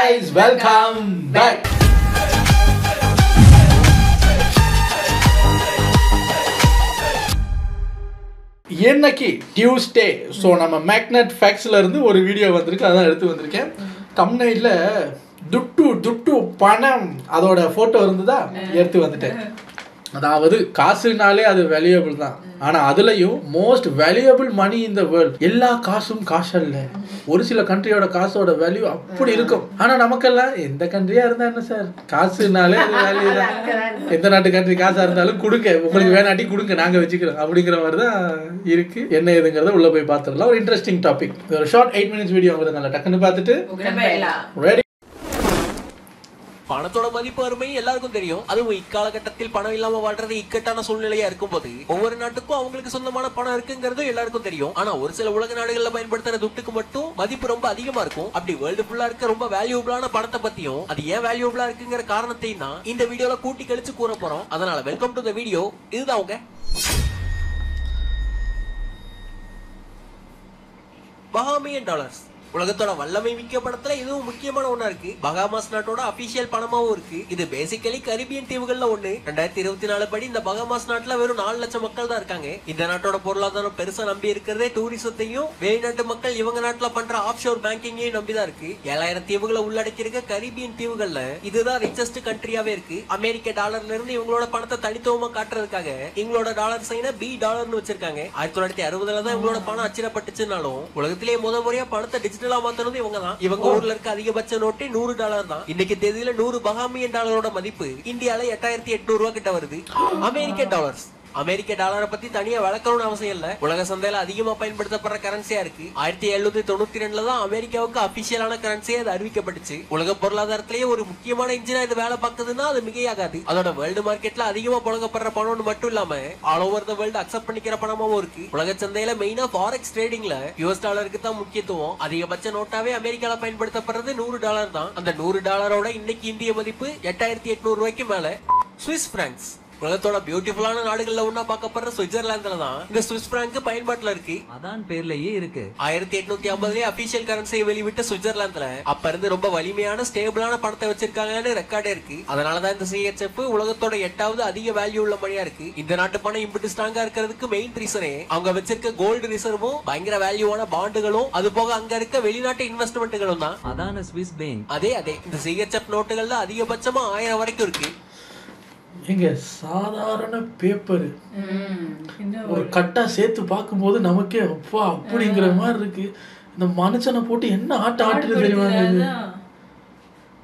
guys, welcome back. இன்னைக்கு Tuesday. So நம்ம magnet ஃபேக்ஸ்ல இருந்து ஒரு வீடியோ வந்திருக்கு, அதான் எடுத்து வந்திருக்கேன். தம்ப்நெயில்ல துட்டு பணம் அதோட போட்டோ இருந்ததா எடுத்து வந்துட்டேன். அதாவது காசுனாலே அது வேல்யூபிள் தான், ஆனா அதுலயும் most valuable money in the world. எல்லா காசும் காசு இல்ல, ஒரு சில கண்ட்ரியோட காசோட வேல்யூ அப்படி இருக்கும். ஆனா நமக்கெல்லாம் எந்த கண்ட்ரியா இருந்தா என்ன சார், காசுனாலே அது வேல்யூ தான். எந்த நாட்டு கண்ட்ரி காசா இருந்தாலும் கொடுங்க, உங்களுக்கு வேணாட்டி கொடுங்க, நாங்க வச்சுக்கிறோம் அப்படிங்கிற மாதிரி தான் இருக்கு. என்ன ஏதுங்கிறத உள்ள போய் பார்த்துடலாம். ஒரு இன்ட்ரெஸ்டிங் டாபிக், ஒரு ஷார்ட் 8 minutes வீடியோ உங்களுக்கு டக்குன்னு பார்த்துட்டு ரெடி. பணத்தோட மதிப்பு அருமை எல்லாருக்கும் தெரியும். அதுவும் இக்காலகட்டத்தில் பணம் இல்லாம வாழ்றது இக்கட்டான சூழ்நிலையா இருக்கும் போது ஒவ்வொரு நாட்டுக்கும் அவங்களுக்கு சொந்தமான பணம் இருக்குங்கிறது எல்லாருக்கும் தெரியும். ஆனா ஒரு சில உலக நாடுகள்ல பயன்படுத்துற துட்டுக்கு மட்டும் மதிப்பு ரொம்ப அதிகமா இருக்கும். அப்படி வேர்ல்டு ஃபுல்லா இருக்க ரொம்ப வேல்யூபிளான பணத்தை பத்தியும் அது ஏன் வேல்யூபிளா இருக்குங்கிற காரணத்தையும் தான் இந்த வீடியோல கூட்டி கழிச்சு கூற போறோம். அதனால வெல்கம் டு த வீடியோ. இதுதான் அவங்க பஹாமியன் டாலர்ஸ். உலகத்தோட வல்லமை மிக்க பணத்துல இதுவும் முக்கியமான ஒண்ணா இருக்கு. பகாமாஸ் நாட்டோட அபிஷியல் பணமாவும் இருக்கு. இது பேசிக்கலி கரிபியன் தீவுகள்ல ஒண்ணு. 2024 படி இந்த பகாமாஸ் நாட்டுல வெறும் 4 லட்சம் மக்கள் தான் இருக்காங்க. இந்த நாட்டோட பொருளாதாரம் பெருசா நம்பி இருக்கிறதே டூரிசத்தையும் வெளிநாட்டு மக்கள் இவங்க நாட்டுல பண்ற ஆஃப்ஷோர் பேங்கிங்கையும் நம்பிதான் இருக்கு. 7000 தீவுகளை உள்ளடக்கி இருக்க கரிபியன் தீவுகள்ல இதுதான் ரிச்சஸ்ட் கண்ட்ரியாவே இருக்கு. அமெரிக்க டாலர்ல இருந்து இவங்களோட பணத்தை தனித்துவமா காட்டுறதுக்காக இவங்களோட டாலர் சைன பி டாலர்னு வச்சிருக்காங்க. 1960 தான் இவங்களோட பணம் அச்சிடப்பட்டுச்சுனாலும் உலகத்திலேயே முதல் பணத்தை டிஜிட்டல் மாத்தனது இவங்க தான். இவங்க ஊர்ல இருக்க அதிகபட்ச நோட்டே $100 தான். இன்னைக்கு தேதியில 100 பஹாமியன் டாலரோட மதிப்பு இந்தியால 8800 ரூபாய் கிட்ட வருது. American dollars. அமெரிக்க டாலரை பத்தி தனியா விளக்கணும்னு அவசியம் இல்ல, உலக சந்தையில அதிகமா பயன்படுத்தப்படுற கரன்சியா இருக்கு. 1792 தான் அமெரிக்காவுக்கு அபிஷியலான கரன்சியா அது அறிவிக்கப்பட்டுச்சு. உலக பொருளாதாரத்திலேயே ஒரு முக்கியமான இன்ஜினா இது வேலை பார்க்குதுன்னா அது மிகையாகாது. அதோட வேர்ல்டு மார்க்கெட்ல அதிகமா புழங்கப்படுற பணம்னு மட்டும் இல்லாம all over the world accept பண்ணிக்கிற பணமாவும் இருக்கு. உலக சந்தையில மெயினா ஃபாரெக்ஸ் ட்ரேடிங்ல US டாலருக்கு தான் முக்கியத்துவம். அதிகபட்ச நோட்டாவே அமெரிக்கால பயன்படுத்தப்படுறது $100 தான். அந்த $100 இன்னைக்கு இந்திய மதிப்பு 8800 ரூபாய்க்கு மேல. Swiss francs. உலகத்தோட பியூட்டிஃபுல்லான நாடுகள்ல ஒன்னா பார்க்கப்படுற சுவிட்சர்லாந்துல தான் இந்த சுவிஸ் பிராங்க் பயன்பாட்டுல இருக்கு. அதான் பேர்லயே இருக்கு. 1850 அபிஷியல் கரன்சியை வெளிவிட்ட சுவிட்சர்லாந்துல அப்ப இருந்து ரொம்ப வலிமையான ஸ்டேபிளான பணத்தை வச்சிருக்காங்கன்னு ரெக்கார்டே இருக்கு. அதனாலதான் இந்த CHF உலகத்தோட 8வது அதிக வேல்யூ உள்ள மணியா இருக்கு. இந்த நாட்டு பணம் இப்படி ஸ்ட்ராங்கா இருக்கிறதுக்கு மெயின் ரீசனே அவங்க வச்சிருக்க கோல்டு ரிசர்வும் பயங்கர வேல்யூவான பாண்டுகளும் அது போக அங்க இருக்க வெளிநாட்டு இன்வெஸ்ட்மெண்ட்களும் தான். அதான ஸ்விஸ் பேங்க். அதே இந்த CHF நோட்டுகள்ல அதிகபட்சமா 1000 வரைக்கும் இருக்கு. எங்க சாதாரண பேப்பர் ஒரு கட்டா சேர்த்து பார்க்கும்போது நமக்கே அப்பா அப்படிங்கிற மாதிரி இருக்கு. இந்த மனுஷனை போட்டு என்ன ஆட்டுறது தெரியுமா?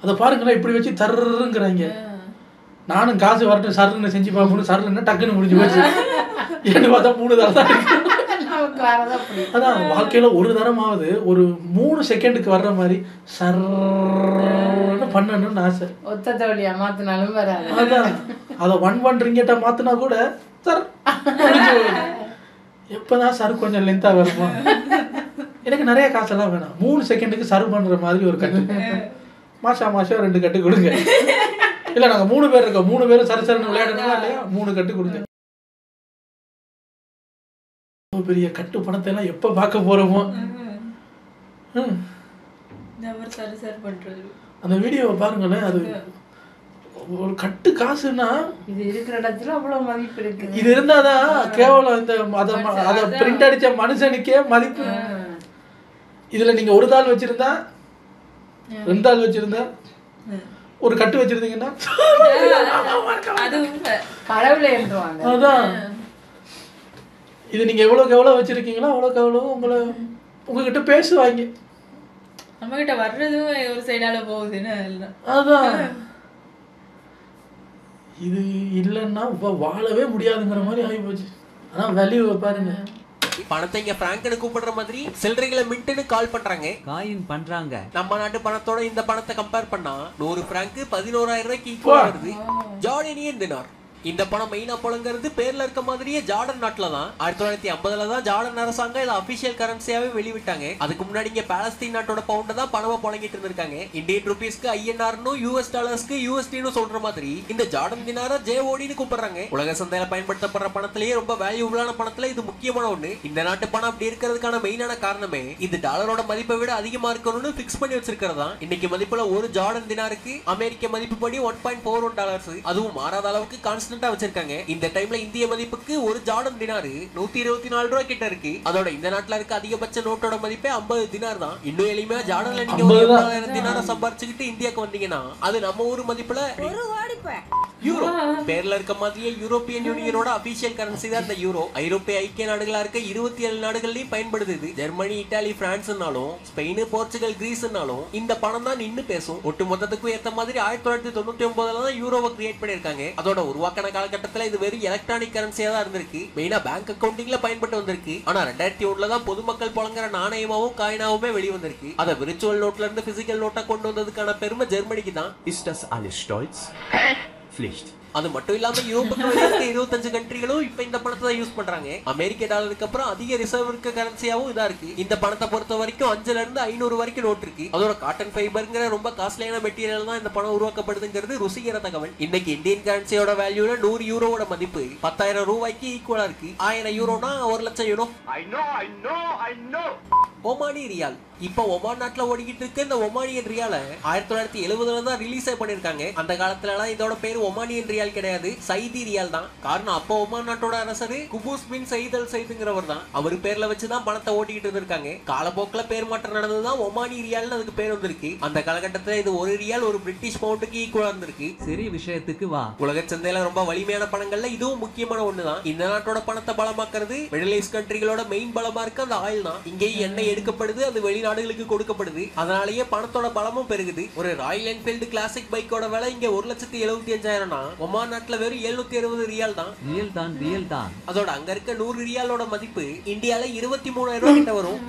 அதை பாருங்களேன், இப்படி வச்சு தர்றங்கிறாங்க. நானும் காசு வரட்டும் சர்ன்னு செஞ்சு பார்க்கணும், சர்ன்னு டக்குன்னு முடிஞ்சு போச்சு. ஏன்னு பார்த்தா 3 தரம் தான் இருக்கு. அதான் வாழ்க்கையில ஒரு தரமாவது ஒரு 3 செகண்டுக்கு வர்ற மாதிரி சர்ன்னு பண்ணணும்னு ஆசை. ஒத்த தோழியா மாத்தினாலும் வராது. அதான் அதை 1 ரிங்கெட்டா மாத்தினா கூட சார் எப்பதான் சார் கொஞ்சம் லென்த்தா வருமா? எனக்கு நிறைய காசெல்லாம் வேணாம், 3 செகண்டுக்கு சர்வ் பண்ற மாதிரி ஒரு கட்டு. மாசம் 2 கட்டு கொடுங்க. இல்ல நாங்க 3 பேர் இருக்கோம், 3 பேரும் சரசரன்னு விளையாடணுமா இல்லையா? 3 கட்டு கொடுங்க. பெரிய கட்டு பணத்தை எல்லாம் எப்ப பார்க்க போறோமோ. அந்த வீடியோவை பாருங்களேன், அது ஒரு கட்டு காசுன்னா இது இருக்கிற இடத்துல அவ்வளவு மதிப்பு இருக்கு. இது இருந்தாதான் கேவலம் இந்த அத பிரிண்ட் அடிச்ச மனுஷனுக்கே மதிப்பு. இதுல நீங்க ஒரு தாள் வச்சிருந்தா 2 தாள் வச்சிருந்தா ஒரு கட்டு வச்சிருந்தீங்கன்னா கடவுளை எழுதுவாங்க. அதான் இது நீங்க எவ்வளவுக்கு எவ்வளவு வச்சிருக்கீங்களோ அவ்வளவுக்கு எவ்வளவு உங்ககிட்ட பேசுவாங்க. நம்ம கிட்ட வர்றதும் ஒரு சைடால போகுதுன்னு. அதான் இது இல்லைன்னா வாழவே முடியாதுங்கிற மாதிரி ஆகி போச்சு. அதான் வேல்யூ பாருங்க. பணத்தை இங்க பிராங்க்னு கூப்பிடுற மாதிரி சில்லறைகளை மின்ட்னு கால் பண்றாங்க, காயின் பண்றாங்க. நம்ம நாட்டு பணத்தோட இந்த பணத்தை கம்பேர் பண்ணா 100 பிராங்க் 11000 ரூபாய்க்கு ஈக்குவலா வருது. ஜார்டனியன் தினார். இந்த பணம் மெயினா புழங்குறது பேர்ல இருக்க மாதிரியே ஜார்டன் நாட்டுல தான். 1950 தான் ஜார்டன் அரசாங்கம் இதை அபிஷியல் கரன்சியாவே வெளிவிட்டாங்க. அதுக்கு முன்னாடி இங்க பாலஸ்தீன் நாட்டோட பவுண்ட தான் பணமா புழங்கிட்டு இருந்திருக்காங்க. இந்தியன் ருபீஸ்க்கு INR US டாலர்ஸ்க்கு USD சொல்ற மாதிரி இந்த ஜார்டன் தினார JODன்னு கூப்பிடுறாங்க. உலக சந்தையில பயன்படுத்தப்படுற பணத்திலேயே ரொம்ப வேல்யூபிளான பணத்துல இது முக்கியமான ஒண்ணு. இந்த நாட்டு பணம் அப்படி இருக்கிறதுக்கான மெயினான காரணமே இது டாலரோட மதிப்பை விட அதிகமா இருக்கணும்னு பிக்ஸ் பண்ணி வச்சிருக்கிறதா. இன்னைக்கு மதிப்புல ஒரு ஜார்டன் தினாருக்கு அமெரிக்க மதிப்புப்படி $1.41, அதுவும் மாறாத அளவுக்கு கான்ஸ்டன்டா வச்சிருக்காங்க. இந்த டைம்ல இந்திய மதிப்புக்கு ஒரு ஜார்டன் தினாரு 124 ரூபாய் கிட்ட இருக்கு. அதோட இந்த நாட்டுல இருக்க அதிகபட்ச நோட்டோட மதிப்பே 50 தினார் தான். இன்னும் எளிமையா ஜார்டன்ல நீங்க ஒரு 80,000 தினார சம்பாரிச்சுக்கிட்டு இந்தியாவுக்கு வந்தீங்கன்னா அது நம்ம ஊர் மதிப்புல யூரோ. பேர்ல இருக்க மாதிரியே யூரோப்பியன் யூனியனோட அபிஷியல் கரன்சி தான் இந்த யூரோ. ஐரோப்பிய ஐக்கிய நாடுகளா இருக்க 27 நாடுகள்லயும் பயன்படுது. ஜெர்மனி, இத்தாலி, பிரான்ஸ்னாலும் ஸ்பெயின், போர்ச்சுகல், கிரீஸ்னாலும் இந்த பணம் தான் நின்னு பேசும். ஒட்டு மொத்தத்துக்கும் ஏத்த மாதிரி 1999 தான் யூரோவை கிரியேட் பண்ணிருக்காங்க. அதோட உருவாக்கின காலகட்டத்துல இது வெறும் எலக்ட்ரானிக் கரன்சியா தான் இருந்திருக்கு. மெயினா பேங்க் அக்கவுண்டிங்ல பயன்பட்டு வந்திருக்கு. ஆனா 2001 தான் பொதுமக்கள் புழங்குற நாணயமாவும் காயினாவுமே வெளிவந்திருக்கு. அதை விர்ச்சுவல் நோட்ல இருந்து பிசிக்கல் நோட்டா கொண்டு வந்ததுக்கான பெருமை ஜெர்மனிக்கு தான். Ist das alles stolz? Pflicht. அது மட்டும் இல்லாம யூரோப்புக்கு வெளியே இருக்க 25 கண்ட்ரிகளும் இப்ப இந்த பணத்தை தான் யூஸ் பண்றாங்க. அமெரிக்க டாலருக்கு அப்புறம் அதிக ரிசர்வ் இருக்க கரன்சியாவும் இதா இருக்கு. இந்த பணத்தை பொறுத்த வரைக்கும் 5ல இருந்து 500 வரைக்கும் நோட் இருக்கு. அதோட காட்டன் ஃபைபர்ங்கிற ரொம்ப காஸ்ட்லியான மெட்டீரியல் தான் இந்த பணம் உருவாக்கப்படுதுங்கிறது ருசிகர தகவல். இன்னைக்கு இந்தியன் கரன்சியோட வேல்யூல 100 யூரோவோட மதிப்பு 10,000 ரூபாய்க்கு ஈக்குவலா இருக்கு. 1000 யூரோனா 1 லட்சம் யூரோ. ஒமானி ரியால். இப்ப ஒமான் நாட்டுல ஓடிக்கிட்டு இருக்க இந்த ஒமானியன் ரியால 1970 தான் ரிலீஸ் பண்ணிருக்காங்க. அந்த காலத்துல எல்லாம் இதோட பேர் ஒமானியன் ரியால் கிடையாது, சைதி ரியால் தான். காரணம் அப்ப ஒமான் நாட்டோட அரசர் குபூஸ் பின் சயீத் அல் சயீத்ங்கிறவர் தான். அவர் பேர்ல வச்சுதான் பணத்தை ஓட்டிக்கிட்டு இருந்திருக்காங்க. காலப்போக்கில் பேர் மாற்றம் நடந்ததுதான் ஒமானி ரியால்னு அதுக்கு பேர் வந்திருக்கு. அந்த காலகட்டத்துல இது ஒரு ரியால் ஒரு பிரிட்டிஷ் பவுண்டுக்கு ஈக்குவலா இருந்திருக்கு. சரி, விஷயத்துக்கு வா. உலக சந்தையில ரொம்ப வலிமையான பணங்கள்ல இதுவும் முக்கியமான ஒண்ணுதான். இந்த நாட்டோட பணத்தை பலமாக்குறது மிடில் ஈஸ்ட் கண்ட்ரிகளோட மெயின் பலமா இருக்கு அந்த ஆயில் தான். இங்கேயும் எண்ணெய் எடுக்கப்படுது, அது வெளிநாடுகளுக்கு கொடுக்கப்படுது. அதனாலேயே பணத்தோட பலமும் பெருகுது. ஒரு ராயல் என்ஃபீல்டு கிளாசிக் பைக்கோட விலை இங்க 1,75,000 ஒமான் நாட்டுல வெறும் 760 ரியால் தான். ரியல் தான். அதோட அங்க இருக்க 100 ரியாலோட மதிப்பு இந்தியால 23,000 ரூபாய் கிட்ட வரும்.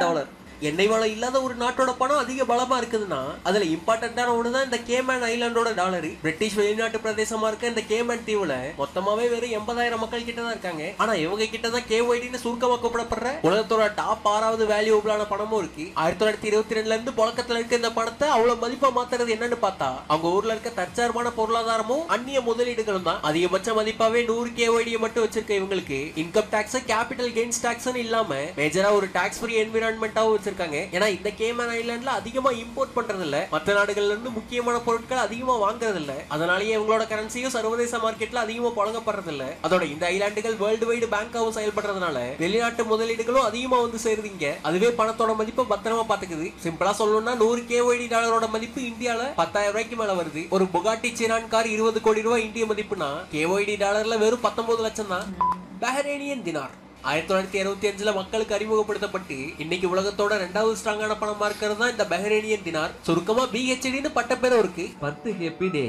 டாலர். எண்ணெய் வளம் இல்லாத ஒரு நாட்டோட பணம் அதிக பலமா இருக்குதுன்னா அதுல இம்பார்ட்டன்டான ஒண்ணுதான் இந்த கேமன் ஐலாண்டோட டாலர். பிரிட்டிஷ் வெளிநாட்டு பிரதேசமா இருக்க இந்த கேமன் தீவுல மொத்தமாவே வெறும் 80,000 மக்கள் கிட்ட தான் இருக்காங்க. ஆனா இவங்க கிட்டதான் KYDன்னு சுருக்கமா கூப்பிடப்படுற உலகத்தோட டாப் 6வது வேல்யூபிளான பணமும் இருக்கு. 1922ல இருந்து புழக்கத்துல இருக்க இந்த பணத்தை அவ்வளவு மதிப்பா மாத்துறது என்னன்னு பார்த்தா அவங்க ஊர்ல இருக்க தற்சார்பான பொருளாதாரமும் அந்நிய முதலீடுகளும் தான். அதிகபட்ச மதிப்பாவே 100 KYD மட்டும் வச்சிருக்க இவங்களுக்கு income tax, capital gains tax இல்லாம மேஜரா ஒரு டாக்ஸ் ஃப்ரீ என்விரான்மெண்டாவும் வச்சிருக்காங்க. ஏன்னா இந்த கேமன் ஐலாண்ட்ல அதிகமா இம்போர்ட் பண்றது இல்ல, மற்ற நாடுகள்ல இருந்து முக்கியமான பொருட்கள் அதிகமா வாங்குறது இல்ல. அதனாலேயே இவங்களோட கரன்சியும் சர்வதேச மார்க்கெட்ல அதிகமா புழங்கப்படுறது இல்ல. அதோட இந்த ஐலாண்டுகள் வேர்ல்டு வைடு பேங்காவும் செயல்படுறதுனால வெளிநாட்டு முதலீடுகளும் அதிகமா வந்து சேருதுங்க. அதுவே பணத்தோட மதிப்பு பத்திரமா பாத்துக்குது. சிம்பிளா சொல்லணும்னா 100 KYD டாலரோட மதிப்பு இந்தியால 10,000 ரூபாய்க்கு மேல வருது. ஒரு புகாட்டி சிரான் கார் 20 கோடி ரூபாய் இந்திய மதிப்புனா KYD டாலர்ல வெறும் 19 லட்சம் தான். பஹ்ரைனியன் தினார் 1965ல மக்களுக்கு அறிமுகப்படுத்தப்பட்டு இன்னைக்கு உலகத்தோட 2வது ஸ்ட்ராங்கான பணமா இருக்கிறது தான் இந்த பஹ்ரைனியன் தினார். சுருக்கமா BHDன்னு பட்ட பேரும் இருக்கு. 10 ஹேப்பி டே.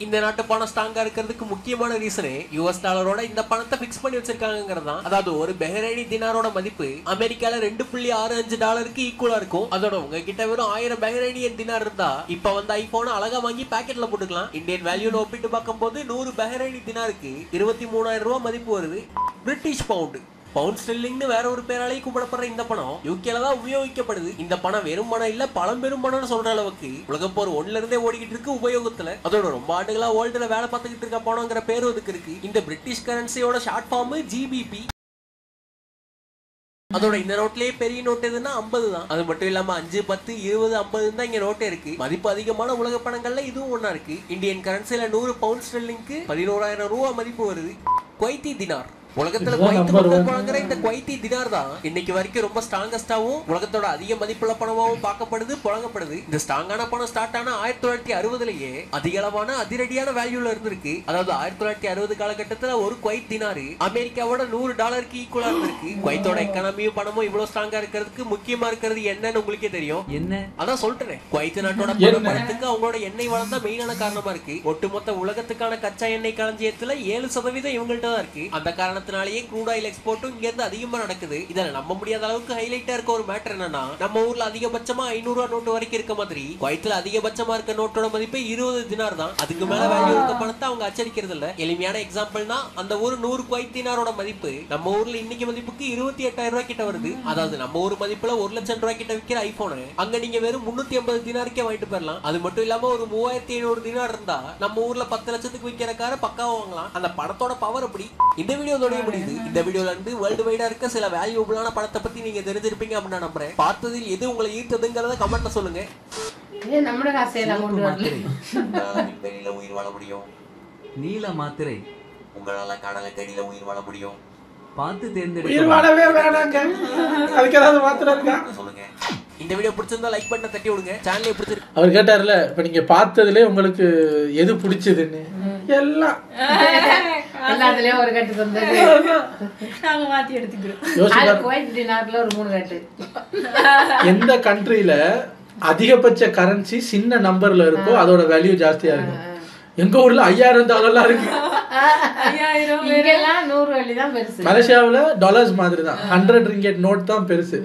இந்த நாட்டு பணம் ஸ்ட்ராங்கா இருக்கிறதுக்கு முக்கியமான ரீசனே US டாலரோட இந்த பணத்தை பிக்ஸ் பண்ணி வச்சிருக்காங்கிறது தான். அதாவது ஒரு பஹ்ரைனி தினாரோட மதிப்பு அமெரிக்கால 2.65 டாலருக்கு ஈக்குவலா இருக்கும். அதோட உங்ககிட்ட வெறும் 1000 பஹ்ரைனியன் தினார் இருந்தா இப்ப வந்து ஐபோன் அழகா வாங்கி பாக்கெட்ல போட்டுக்கலாம். இந்தியன் வேல்யூல ஒப்பிட்டு பார்க்கும்போது 100 பஹ்ரைனி தினாருக்கு 23,000 ரூபாய் மதிப்பு வருது. பிரிட்டிஷ் பவுண்டு, பவுண்ட் ஸ்டெர்லிங்னு வேற ஒரு பேராலேயே கூப்பிடப்படுற இந்த பணம் யூகேல தான் உபயோகிக்கப்படுது. இந்த பணம் வெறும் பணம் இல்ல, பழம்பெரும் பணம்னு சொல்ற அளவுக்கு உலகப்போர் 1ல இருந்தே ஓடிக்கிட்டு இருக்கு உபயோகத்துல. அதோட ரொம்ப ஆண்டுகளா வேர்ல்டுல வேலை பார்த்துக்கிட்டு இருக்க பணம்ங்கிற பேரு அதுக்கு இருக்கு. இந்த பிரிட்டிஷ் கரன்சியோட ஷார்ட் ஃபார்ம் GBP. அதோட இந்த நோட்லயே பெரிய நோட் எதுன்னா 50 தான். அது மட்டும் இல்லாம 5, 10, 20, 50 தான் இங்க நோட்டே இருக்கு. மதிப்பு அதிகமான உலக பணங்கள்ல இதுவும் ஒண்ணா இருக்கு. இந்தியன் கரன்சில 100 பவுண்ட் ஸ்டெர்லிங்க்கு 11,000 ரூபாய் மதிப்பு வருது. Kuwaiti dinar. உலகத்துல குவைத்து மக்கள் பழங்குற இந்த குவைத்தி தினார் தான் இன்னைக்கு வரைக்கும் ரொம்ப ஸ்ட்ராங்கஸ்டாவும் உலகத்தோட அதிக மதிப்புள்ள பணமாவும் பார்க்கப்படுது, புழங்கப்படுது. இந்த ஸ்ட்ராங்கான பணம் ஸ்டார்ட் ஆன 1960லயே அதிக அளவான அதிரடியான வேல்யூல இருந்திருக்கு. அதாவது 1960 காலகட்டத்துல ஒரு குவைத் தினாரு அமெரிக்காவோட 100 டாலருக்கு ஈக்குவலா இருந்திருக்கு. குவைத்தோட எக்கானமியும் பணமும் இவ்வளவு ஸ்ட்ராங்கா இருக்கிறதுக்கு முக்கியமா இருக்கிறது என்னன்னு உங்களுக்கே தெரியும். என்ன? அதான் சொல்றேன். குவைத் நாட்டோட பணத்துக்கு அவங்களோட எண்ணெய் வளம் தான் மெயினான காரணமா இருக்கு. ஒட்டுமொத்த உலகத்துக்கான கச்சா எண்ணெய் களஞ்சியத்துல 7% இவங்கள்ட்ட தான் இருக்கு. அந்த காரணத்தை காரணத்தினாலேயே க்ரூட் ஆயில் எக்ஸ்போர்ட்டும் இங்க இருந்து அதிகமா நடக்குது. இத நம்ப முடியாத அளவுக்கு ஹைலைட்டா இருக்க ஒரு மேட்டர் என்னன்னா, நம்ம ஊர்ல அதிகபட்சமா 500 ரூபாய் நோட்டு வரைக்கும் இருக்க மாதிரி குவைத்ல அதிகபட்சமா இருக்க நோட்டோட மதிப்பு 20 தினார் தான். அதுக்கு மேல வேல்யூ இருக்க பணத்தை அவங்க அச்சடிக்கிறது இல்ல. எளிமையான எக்ஸாம்பிள்னா அந்த ஊர் 100 குவைத் தினாரோட மதிப்பு நம்ம ஊர்ல இன்னைக்கு மதிப்புக்கு 28,000 ரூபாய் கிட்ட வருது. அதாவது நம்ம ஊர் மதிப்புல 1 லட்சம் ரூபாய் கிட்ட விற்கிற ஐபோன் அங்க நீங்க வெறும் 350 தினாருக்கே வாங்கிட்டு போயிடலாம். அது மட்டும் இல்லாம ஒரு 3500 தினார் இருந்தா நம்ம ஊர்ல 10 லட்சத்துக்கு விற்கிற காரை பக்காவா வாங்கலாம். அந்த படத்தோட பவர் அப்படி. இந்த வீடியோட முடியுது. இந்த வீடியோல இருந்து வேர்ல்டு வைடா இருக்க சில வேல்யூபிளான படத்தை பத்தி நீங்க தெரிஞ்சிருப்பீங்க அப்படின்னு நான் நம்புறேன். பார்த்ததில் எது உங்களை ஈர்த்ததுங்கிறத கமெண்ட்ல சொல்லுங்க. நம்மளோட காசையெல்லாம் கொண்டு வரல. வெளியில உயிர் வாழ முடியும். நீல மாத்திரை உங்களால கடலுக்கடியில உயிர் வாழ முடியும். பார்த்து உயிர் தேர்ந்தெடுக்க வாழவே வேணாங்க. அதுக்கு ஏதாவது மாத்திரம் இருக்கா? சொல்லுங்க. இந்த வீடியோ பிடிச்சிருந்தா லைக் பட்டனை தட்டி விடுங்க. சேனலை பிடிச்சிருக்கு. அவர் கேட்டார்ல, இப்ப நீங்க பார்த்ததுல உங்களுக்கு எது பிடிச்சதுன்னு. எல்லாம் எல்லாத்துலயும் ஒரு கட்டு தந்தது. நாங்க மாத்தி எடுத்துக்கிறோம். யோசிச்சு அது பாருங்க. குவைத் தினார்ல ஒரு 3 கட்டு. எந்த கண்ட்ரியில அதிகபட்ச கரன்சி சின்ன நம்பர்ல இருக்கோ அதோட வேல்யூ ஜாஸ்தியா இருக்கும். எங்க ஊர்ல 5000 டாலர்லாம் இருக்கு. 5000 இங்கெல்லாம் 100 வெள்ளி தான் பெருசு. மலேசியாவுல டாலர்ஸ் மாதிரி தான் 100 ரிங்கெட் நோட் தான் பெருசு.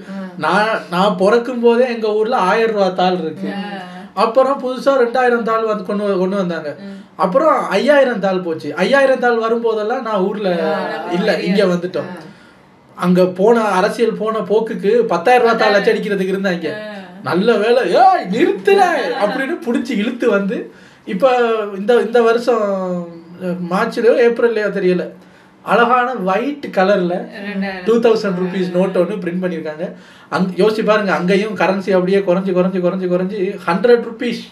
நான் பிறக்கும் போதே எங்க ஊர்ல 1000 ரூபாய் தாள் இருக்கு. அப்புறம் புதுசா 2000 தாள் வந்து கொண்டு வந்தாங்க. அப்புறம் 5000 தாள் போச்சு. 5000 தாள் வரும்போதெல்லாம் நான் ஊர்ல இல்ல, இங்க வந்துட்டோம். அங்க போன அரசியல் போன போக்குக்கு 10000 ரூபாய் தாள் அச்சடிக்கிறதுக்கு இருந்தாங்க. நல்ல வேலை நிறுத்துற அப்படின்னு புடிச்சு இழுத்து வந்து இப்ப இந்த வருஷம் மார்ச்லயோ ஏப்ரல்லையோ தெரியல, அழகான ஒயிட் கலர்ல 2000 ருபீஸ் நோட் ஒன்று பிரிண்ட் பண்ணியிருக்காங்க. யோசிச்சு பாருங்க, அங்கேயும் கரன்சி அப்படியே குறைஞ்சி 100 ருபீஸ்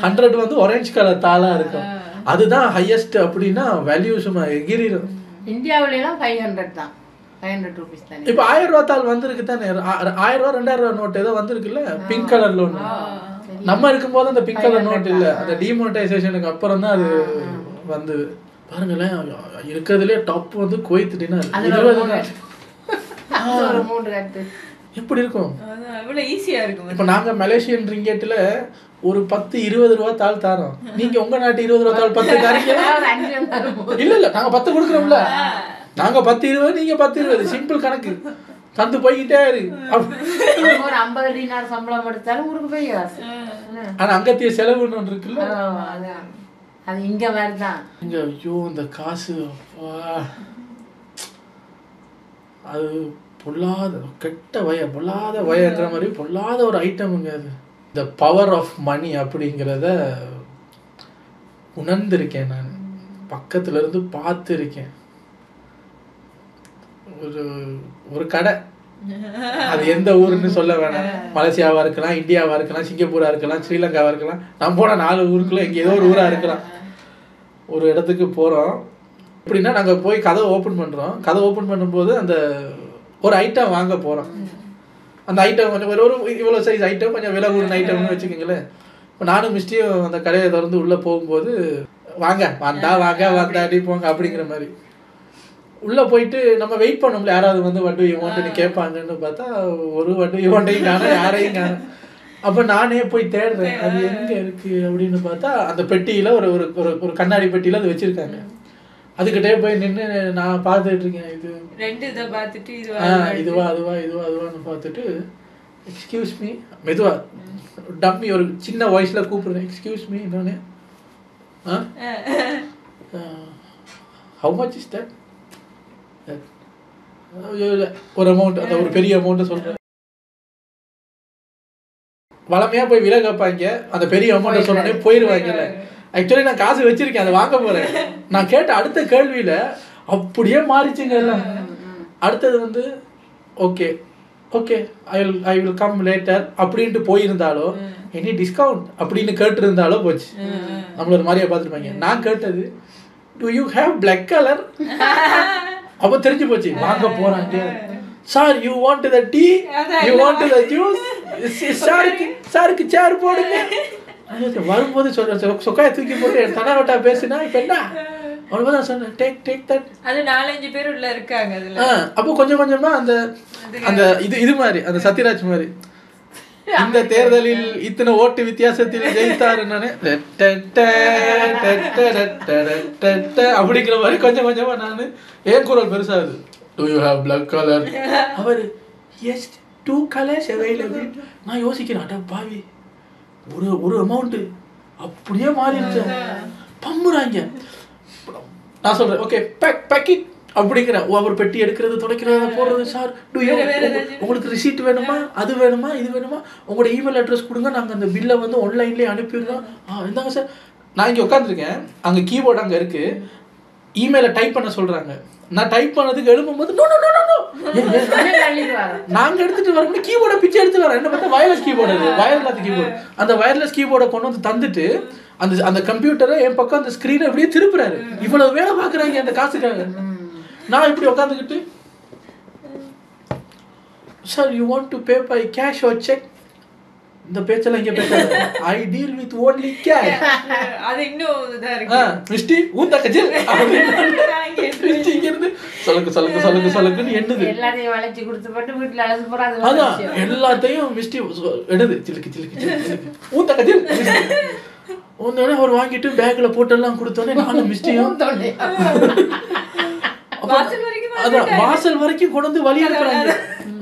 100 வந்து ஆரஞ்சு கலர் தாளா இருக்கும். அதுதான் ஹையஸ்ட். அப்படின்னா வேல்யூ சும்மா எகிரிடும். இந்தியாவிலாம் 500 தான். 500 ரூபீஸ் தானே. இப்போ 1000 ரூபாய் தாள் வந்திருக்கு தானே. 1000 ரூபாய் 2000 ரூபாய் நோட் ஏதோ வந்திருக்குல்ல, பிங்க் கலர்ல ஒன்று. நம்ம இருக்கும்போது அந்த பிங்க் கலர் நோட் இல்லை, அந்த டிமோனைசேஷனுக்கு அப்புறம் தான் அது வந்து. பாருங்களேன், இருக்கிறதுலே டாப் வந்து குவைத் தினார் 20. ஒரு 3 கட்டு எப்படி இருக்கும்? அவ்வளவு ஈஸியா இருக்கும். இப்போ நாங்க மலேசியன் ரிங்கெட்ல ஒரு 10-20 ரூபாய் தாள் தரோம். நீங்க உங்க நாட்டு 20 ரூபாய் தாள் 10 தரீங்க. இல்ல நாங்க 10 கொடுக்குறோம்ல. நாங்க 10-20, நீங்க 10-20, சிம்பிள் கணக்கு. தந்து போய்கிட்டே இருக்கு. ஒரு 50 டினார் சம்பளம் எடுத்தாலும் ஊருக்கு போய் காசு. ஆனா அங்கத்திய செலவுன்னு ஒன்று இருக்குல்ல, அது இங்க மாதிரி தான். இங்க ஐயோ இந்த காசு அது பொல்லாத கெட்ட பொல்லாத வயங்கிற மாதிரி பொல்லாத ஒரு ஐட்டமுங்க அது. இந்த பவர் ஆஃப் மணி அப்படிங்கிறத உணர்ந்திருக்கேன் நான். பக்கத்துல இருந்து பார்த்துருக்கேன். ஒரு கடை, அது எந்த ஊருன்னு சொல்ல வேணாம். மலேசியாவா இருக்கலாம், இந்தியாவா இருக்கலாம், சிங்கப்பூரா இருக்கலாம், ஸ்ரீலங்காவா இருக்கலாம். நான் போன 4 ஊருக்குள்ள இங்கே ஏதோ ஒரு ஊரா இருக்கலாம். ஒரு இடத்துக்கு போறோம். எப்படின்னா நாங்க போய் கதவை ஓப்பன் பண்றோம். கதவை ஓப்பன் பண்ணும்போது அந்த ஒரு ஐட்டம் வாங்க போறோம். அந்த ஐட்டம் கொஞ்சம் ஒரு இவ்வளோ சைஸ் ஐட்டம், கொஞ்சம் விலை கூடின ஐட்டம்னு வச்சுக்கோங்களேன். இப்போ நானும் மிஸ்டியும் அந்த கடையை திறந்து உள்ள போகும்போது வாங்க வந்தாடி போங்க அப்படிங்கிற மாதிரி உள்ள போயிட்டு நம்ம வெயிட் பண்ணோம்ல, யாராவது வந்து வண்டு இவான்ட்டுன்னு கேட்பாங்கன்னு பார்த்தா ஒரு வண்டு இவான்ட்டையும் காணோம், யாரையும் காணோம். அப்போ நானே போய் தேடுறேன் அது எங்க இருக்கு அப்படின்னு பார்த்தா அந்த பெட்டியில ஒரு ஒரு கண்ணாடி பெட்டியில அது வச்சிருக்காங்க. அதுக்கிட்டே போய் நின்று நான் பார்த்துட்டு இருக்கேன். இது 2 இதை பார்த்துட்டு இதுவான்னு பார்த்துட்டு எக்ஸ்கியூஸ் மீ மெதுவா டம்மி ஒரு சின்ன வாய்ஸ்ல கூப்பிடுறேன். எக்ஸ்கியூஸ் மீ இன்னொன்னு ஹவு மச் இஸ் தட்? ஒரு அமௌண்ட், அந்த ஒரு பெரிய அமௌண்ட் சொல்றேன். வளமையா போய் விலை கேட்பாங்க, அந்த பெரிய அமௌண்ட் சொன்னோடனே போயிடுவாங்கல்ல. ஆக்சுவலி நான் காசு வச்சிருக்கேன், அதை வாங்க போறேன். நான் கேட்ட அடுத்த கேள்வியில அப்படியே மாறிச்சுங்க எல்லாம். அடுத்தது வந்து okay I will come later அப்படின்ட்டு போயிருந்தாலோ, எனி டிஸ்கவுண்ட் அப்படின்னு கேட்டிருந்தாலோ போச்சு, நம்மள ஒரு மாதிரியா பார்த்துருப்பாங்க. நான் கேட்டது do you have black colour. அப்போ தெரிஞ்சு போச்சு வாங்க போறாங்க. Sir you want the tea, you want the juice, சாருக்கு சேர் போடுங்க. வரும்போது சொக்காய தூக்கி போட்டு தனவட்டா பேசுனா இப்ப என்ன அவ்வளவுதான் சொன்னேன். Take that. அது 4-5 பேர் உள்ள இருக்காங்க அதுல. அப்போ கொஞ்சம் கொஞ்சமா அந்த இது மாதிரி அந்த சத்யராஜ் மாதிரி இந்த தேர்தலில் இத்தனை ஓட்டு வித்தியாசத்தில் ஜெயித்தாரு நானு அப்படிங்கிற மாதிரி கொஞ்சம் கொஞ்சமா நானு ஏன் குரல் பெருசாகுது. Do you have black color? அவரு yes 2 colors available. நான் யோசிக்கிறேன் அட பாவி ஒரு அமௌண்ட் அப்படியே மாறிடுச்சு பம்புறாங்க. நான் சொல்றேன் ஓகே பேக் இட் அப்படிங்கிறேன். அவர் பெட்டி எடுக்கிறது துடைக்கிறது போடுறது. சார் உங்களுக்கு ரிசீட் வேணுமா அது வேணுமா இது வேணுமா உங்களோட இமெயில் அட்ரஸ் கொடுங்க நாங்கள் அந்த பில்லை வந்து ஆன்லைன்லேயே அனுப்பிடுறோம். இந்தாங்க சார். நான் இங்கே உட்காந்துருக்கேன் அங்கே கீபோர்டு அங்கே இருக்கு. இமெயிலை டைப் பண்ண சொல்றாங்க. நான் டைப் பண்ணதுக்கு எழுப்பும்போது நோ நோ நோ நோ நாங்க எடுத்துட்டு வரும்போது கீபோர்டை பிச்சை எடுத்து வரேன். என்ன பார்த்தா வயர்லெஸ் கீபோர்டு அது வயர்லெஸ் கீபோர்டு. அந்த வயர்லெஸ் கீபோர்டை கொண்டு வந்து தந்துட்டு அந்த கம்ப்யூட்டரை என் பக்கம் அந்த ஸ்க்ரீனை அப்படியே திருப்புறாரு. இவ்வளவு வேலை பார்க்குறாங்க அந்த காசுக்காக. நான் இப்படி உட்காந்துக்கிட்டு sir you want to pay by cash or cheque இந்த பேச்செல்லாம் இங்கே பேசாது. I deal with only cash. அது இன்னும் இதா இருக்கு. மிஸ்டி ஊந்த கஜில் மிஸ்டி இங்க இருந்து சலக்கு என்னது எல்லாத்தையும் வளைச்சு கொடுத்து போட்டு வீட்டுல அழைச்சு போறாங்க. அதான் எல்லாத்தையும் மிஸ்டி எடுது சிலுக்கு ஊந்த கஜில் ஒன்னே அவர் வாங்கிட்டு பேக்ல போட்டெல்லாம் கொடுத்தோன்னே நானும் மிஸ்டியும் அதான் வாசல் வரைக்கும் கொண்டு வந்து வழி எடுக்கிறாங்க.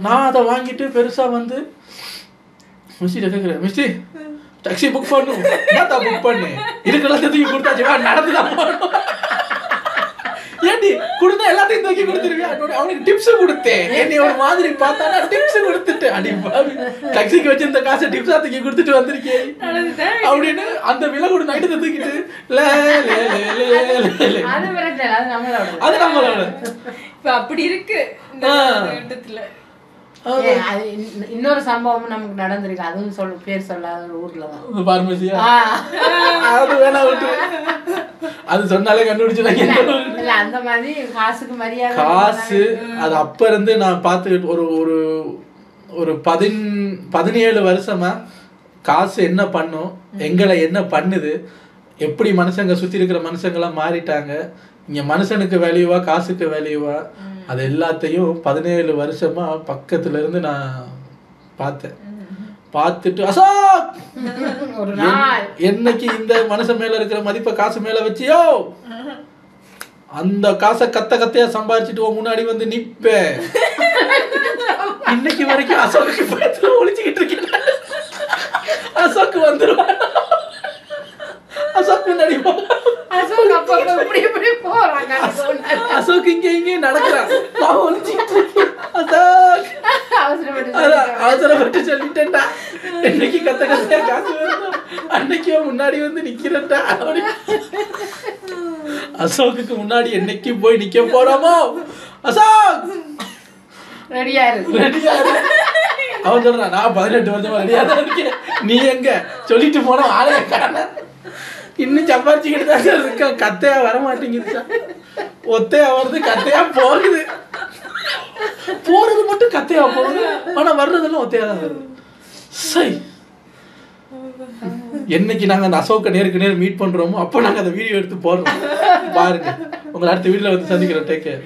நான் அதை வாங்கிட்டு பெருசா வந்து மிஸ்டி கேட்குறேன் மிஸ்டி டாக்ஸி புக் பண்ணும் என்னத்தா புக் பண்ணு இதுக்கெல்லாம் தூக்கி கொடுத்தாச்சு வா நடந்துதான் போகணும். ஏன்டி கொடுத்தா எல்லாத்தையும் தூக்கி கொடுத்துருவியா? அவனுக்கு டிப்ஸ் கொடுத்தேன். என்னை ஒரு மாதிரி பார்த்தானா டிப்ஸ் கொடுத்துட்டேன். அடி டாக்ஸிக்கு வச்சிருந்த காசை டிப்ஸா தூக்கி கொடுத்துட்டு வந்திருக்கேன் அப்படின்னு அந்த விலை கூட நைட்டு தூக்கிட்டு அது நம்மளோட இப்ப அப்படி இருக்கு இந்த இடத்துல. இன்னொரு சம்பவம் நமக்கு நடந்திருக்கு. அதுவும் பேர் சொல்லாத ஒரு ஊர்ல தான் பார்மசியா அது வேணா விட்டு அது சொன்னாலே கண்டுபிடிச்சிடலாம். அந்த மாதிரி காசுக்கு மரியாதை காசு அது அப்ப இருந்து நான் பார்த்துக்கிட்டு ஒரு ஒரு 17 வருஷமா காசு என்ன பண்ணும் எங்களை என்ன பண்ணுது எப்படி மனுஷங்க சுத்தி இருக்கிற மனுஷங்களாம் மாறிட்டாங்க. இங்க மனுஷனுக்கு வேல்யூவா காசுக்கு வேல்யூவா அது எல்லாத்தையும் 17 வருஷமா பக்கத்துல இருந்து நான் பார்த்தேன். பார்த்துட்டு அசோக் என்னைக்கு இந்த மனுஷன் மேல இருக்கிற மதிப்பை காசு மேல வச்சியோ அந்த காசை கத்தையா சம்பாதிச்சுட்டு முன்னாடி வந்து நிப்பேன். இன்னைக்கு வரைக்கும் அசோக்கு பக்கத்துல ஒளிச்சுக்கிட்டு இருக்கேன். அசோக் வந்துருவான். அசோக் முன்னாடி அசோக் இங்க நடக்கிறான். அவசரப்பட்டு சொல்லிட்டேன்டா என்னைக்கு கத்தையா காசு வருதோ அன்னைக்கு முன்னாடி வந்து நிக்கிறேன்டா. அசோக்கு முன்னாடி என்னைக்கு போய் நிக்க போறோமோ அசோக் ரெடியா அவன் சொல்றான் நான் 18 வருஷமா ரெடியா தான் இருக்கேன். நீ எங்க சொல்லிட்டு போன ஆளே காண இன்னும் சம்பாரிச்சுக்கிட்டு தான் இருக்க. கத்தையா வர மாட்டேங்குது. ஒத்தையா வருது கத்தையா போகுது. போறது மட்டும் கத்தையா போகுது ஆனா வர்றதெல்லாம் ஒத்தையா தான் வருது. சரி என்னைக்கு நாங்க அந்த அசோக்கை நேருக்கு நேர் மீட் பண்றோமோ அப்ப நாங்க அந்த வீடியோ எடுத்து போடுறோம். பாருங்க உங்களை அடுத்த வீடியோல வந்து சந்திக்கிறோம். Take care.